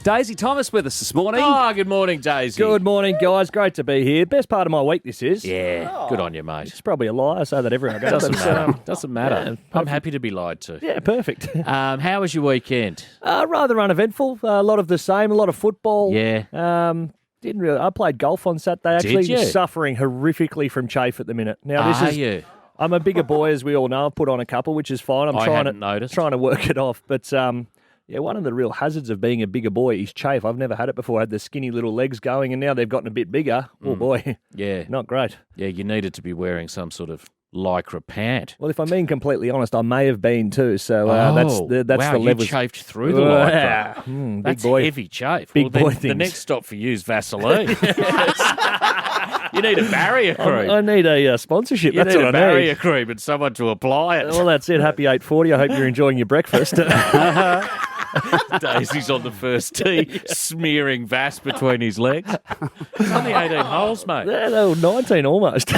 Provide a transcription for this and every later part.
Daisy Thomas with us this morning. Oh, good morning, Daisy. Good morning, guys. Great to be here. Best part of my week, this is. Yeah, good on you, mate. It's probably a lie. I say that every day. Doesn't matter. Yeah, I'm happy to be lied to. Yeah, perfect. How was your weekend? Rather uneventful. A lot of the same. A lot of football. Yeah. Didn't really. I played golf on Saturday. Actually, Did you? Suffering horrifically from chafe at the minute. Now Are you? I'm a bigger boy, as we all know. I've put on a couple, which is fine. I hadn't noticed. Trying to work it off, but yeah, one of the real hazards of being a bigger boy is chafe. I've never had it before. I had the skinny little legs going, and now they've gotten a bit bigger. Oh, boy. Yeah. Not great. Yeah, you needed to be wearing some sort of lycra pant. Well, if I'm being completely honest, I may have been too. So that's wow, the level. you chafed through the lycra. Yeah. That's big boy. heavy chafe. Big boy The things. next stop for you is Vaseline. You need a barrier cream. I need a sponsorship. You That's need what a I barrier need. cream and someone to apply it. Well, that's it. Happy 8:40. I hope you're enjoying your breakfast. Daisy's on the first tee, smearing Vass between his legs. It's only 18 holes, mate. Yeah, they were 19 almost.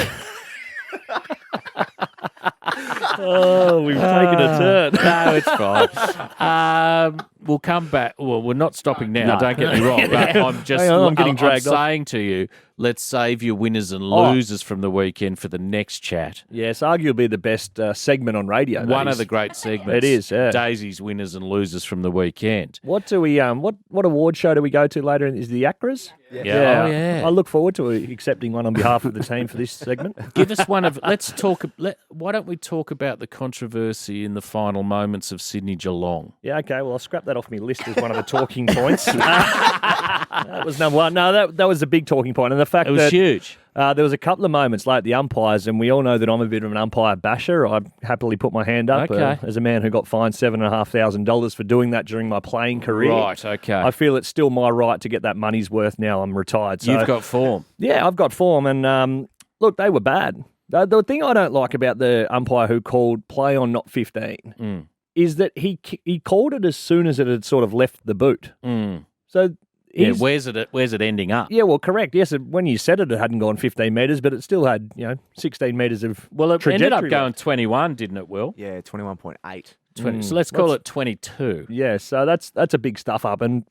Oh, we've taken a turn. No, it's fine. We'll come back. Well, we're not stopping now. No. Don't get me wrong. But I'm just. Hang on, I'm getting dragged off. saying to you, let's save your winners and losers from the weekend for the next chat. Yes, arguably the best segment on radio. One of the great segments. It is, yeah. Daisy's winners and losers from the weekend. What do we what award show do we go to later? Is the Acras? Yeah. Oh, yeah. I look forward to accepting one on behalf of the team for this segment. Give us one of. Let's talk. Why don't we talk about the controversy in the final moments of Sydney Geelong? Yeah, okay. Well, I'll scrap that off my list as one of the talking points. That was number one. No, that was a big talking point, and the fact It was huge. There was a couple of moments late, the umpires, and we all know that I'm a bit of an umpire basher. I happily put my hand up as a man who got fined $7,500 for doing that during my playing career. Right, okay. I feel it's still my right to get that money's worth now I'm retired. So, You've got form. Yeah, I've got form, and look, they were bad. The thing I don't like about the umpire who called play on not 15 is that he called it as soon as it had sort of left the boot. So Yeah, where's it ending up? yeah, well, correct. Yes, when you said it hadn't gone 15 metres, but it still had 16 metres of Well, it ended up trajectory going left. 21, didn't it, Will? Yeah, 21.8. 20. So let's call it 22. Yeah, so that's a big stuff up, and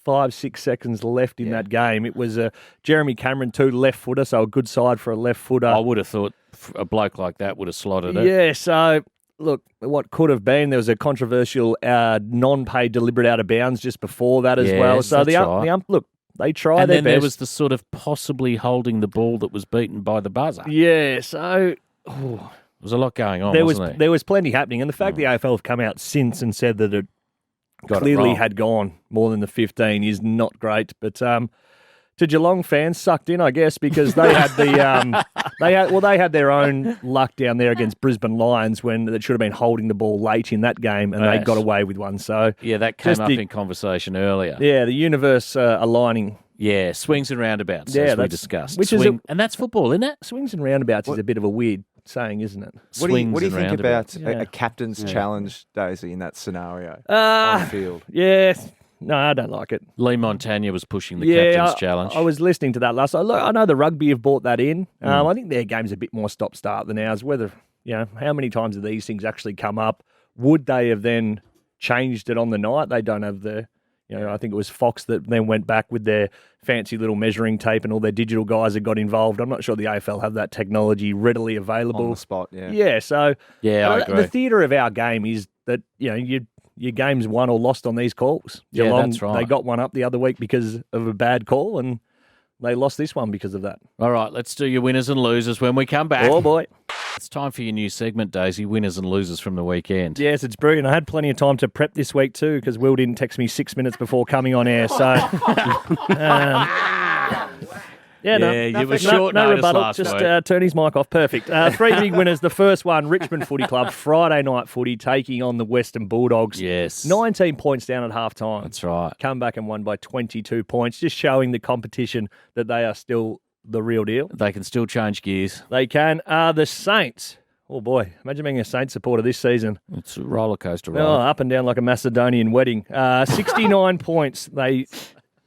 5-6 seconds left in that game. It was Jeremy Cameron, 2 left footer, so a good side for a left footer. I would have thought a bloke like that would have slotted it. Yeah, so look, what could have been, there was a controversial non-paid deliberate out of bounds just before that as well. So that's right. look, they tried And their then best. there was the sort of possibly holding the ball that was beaten by the buzzer. Yeah, so There was a lot going on, there wasn't was plenty happening, and the fact the AFL have come out since and said that it Got it clearly wrong. had gone more than the 15 is not great. But to Geelong fans, sucked in, I guess, because they had they had their own luck down there against Brisbane Lions when they should have been holding the ball late in that game, and they Yes. got away with one. So Yeah, that came just up in conversation earlier. yeah, the universe aligning. Yeah, swings and roundabouts, Yeah, as we that's- discussed. which is and that's football, isn't it? Swings and roundabouts is a bit of a weird saying, isn't it? What do you Swings think and about roundabouts. Yeah. a captain's challenge, Daisy, in that scenario on Uh, the field? yeah, no, I don't like it. Lee Montagna was pushing the captain's challenge. I was listening to that last night. Look, I know the rugby have brought that in. I think their game's a bit more stop-start than ours. Whether, how many times have these things actually come up? Would they have then changed it on the night? They don't have the, I think it was Fox that then went back with their fancy little measuring tape and all their digital guys that got involved. I'm not sure the AFL have that technology readily available. On the spot, yeah. Yeah, so Yeah, I agree. the theatre of our game is that, your game's won or lost on these calls. Yeah, Geelong, that's right. They got one up the other week because of a bad call, and they lost this one because of that. All right, let's do your winners and losers when we come back. Oh, boy. It's time for your new segment, Daisy, winners and losers from the weekend. Yes, it's brilliant. I had plenty of time to prep this week too because Will didn't text me 6 minutes before coming on air. So, you were short no notice rebuttal. last Just week. turn his mic off. Perfect. 3 big winners. The first one, Richmond Footy Club, Friday night footy, taking on the Western Bulldogs. Yes. 19 points down at half time. That's right. Come back and won by 22 points, just showing the competition that they are still the real deal. They can still change gears. They can. The Saints. Oh, boy. Imagine being a Saints supporter this season. It's a roller coaster Oh, ride. up and down like a Macedonian wedding. 69 points. They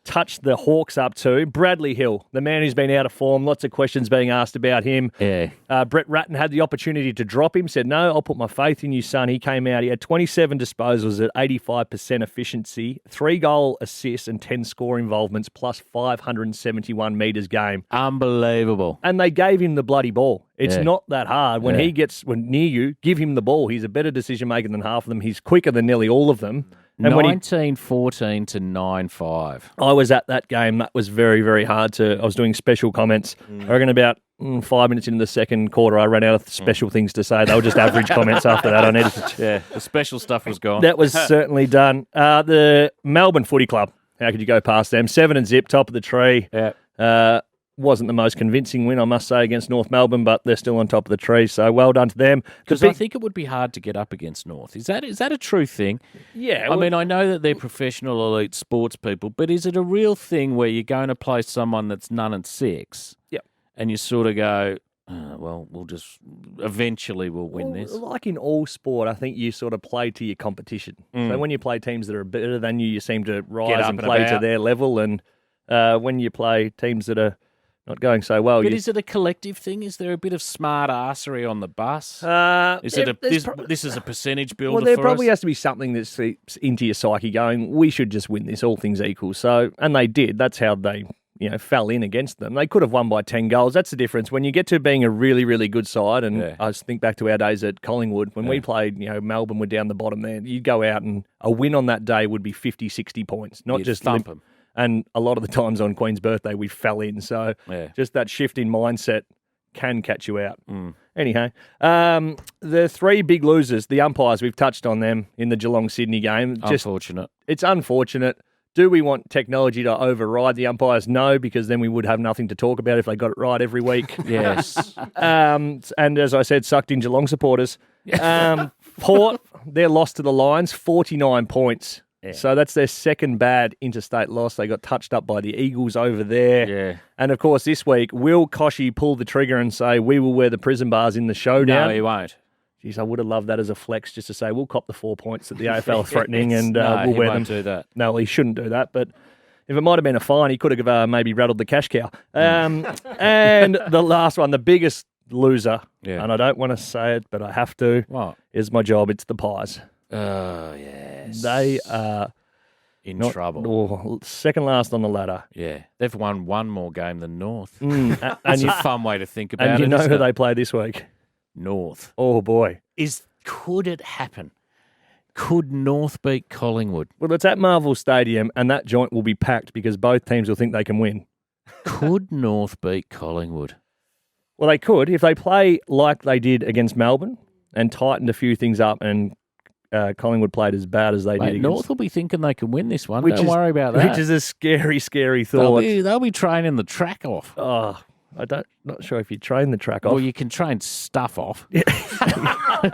touched the Hawks up to. Bradley Hill, the man who's been out of form, lots of questions being asked about him. Yeah. Brett Ratton had the opportunity to drop him, said, no, I'll put my faith in you, son. He came out, he had 27 disposals at 85% efficiency, 3 goal assists and 10 score involvements, plus 571 metres game. Unbelievable. And they gave him the bloody ball. It's Yeah. not that hard. When he gets near you, give him the ball. He's a better decision maker than half of them. He's quicker than nearly all of them. And 19-14 to 9-5. I was at that game, that was very, very hard I was doing special comments. I reckon about 5 minutes into the second quarter, I ran out of special things to say. They were just average comments after that. I needed to. Yeah, the special stuff was gone. That was certainly done. The Melbourne Footy Club, how could you go past them? 7-0, top of the tree. Yeah. Wasn't the most convincing win, I must say, against North Melbourne, but they're still on top of the tree, so well done to them. Because I think it would be hard to get up against North. Is that a true thing? Yeah. I mean, I know that they're professional elite sports people, but is it a real thing where you're going to play someone that's 9-6? Yep. And you sort of go, well, eventually we'll win this. Like in all sport, I think you sort of play to your competition. So when you play teams that are better than you, you seem to rise and play to their level. And when you play teams that are not going so well. But is it a collective thing? Is there a bit of smart arsery on the bus? This is a percentage builder well, there for probably us? has to be something that seeps into your psyche going, we should just win this, all things equal. So, and they did. That's how they fell in against them. They could have won by 10 goals. That's the difference. When you get to being a really, really good side, and I think back to our days at Collingwood, when we played, Melbourne were down the bottom there, you'd go out and a win on that day would be 50, 60 points, not You'd just thump them. And a lot of the times on Queen's birthday, we fell in. So just that shift in mindset can catch you out. Anyhow, the 3 big losers, the umpires, we've touched on them in the Geelong-Sydney game. Unfortunate. It's unfortunate. Do we want technology to override the umpires? No, because then we would have nothing to talk about if they got it right every week. Yes. And as I said, sucked in Geelong supporters. Port, their loss to the Lions, 49 points. Yeah. So that's their second bad interstate loss. They got touched up by the Eagles over there. Yeah. And, of course, this week, will Koshy pull the trigger and say, we will wear the prison bars in the showdown? No, he won't. Jeez, I would have loved that as a flex, just to say, we'll cop the 4 points that the AFL are threatening and No, we'll he wear won't them. do that. No, he shouldn't do that. But if it might have been a fine, he could have maybe rattled the cash cow. And the last one, the biggest loser, and I don't want to say it, but I have to, is my job. It's the Pies. Oh, yes. They are in trouble. Second last on the ladder. Yeah. They've won one more game than North. That's a fun way to think about it. And you know who they play this week? North. Oh, boy. Could it happen? Could North beat Collingwood? Well, it's at Marvel Stadium, and that joint will be packed because both teams will think they can win. Could North beat Collingwood? Well, they could. If they play like they did against Melbourne and tightened a few things up and Collingwood played as bad as they did against... North will be thinking they can win this one. Don't worry about that. Which is a scary, scary thought. They'll be training the track off. Oh, not sure if you train the track off. Well, you can train stuff off. It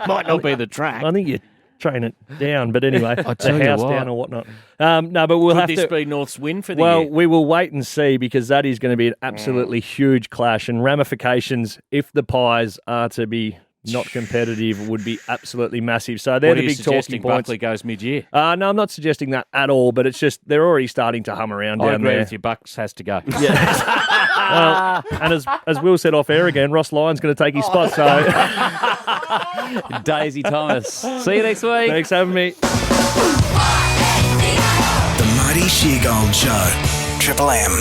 might not be the track. I think you train it down, but anyway, I tell the you house what. down or whatnot. No, but we'll Could have this to... be North's win for the Well, year? we will wait and see because that is going to be an absolutely huge clash and ramifications if the Pies are to be not competitive would be absolutely massive. So they're What the are you big talking suggesting points. Buckley goes mid-year? No, I'm not suggesting that at all, but it's just they're already starting to hum around I down agree there. with you. Bucks has to go. Yeah. And as Will said off air again, Ross Lyon's going to take his spot. So Daisy Thomas. See you next week. thanks for having me. The Marty Sheargold Show. Triple M.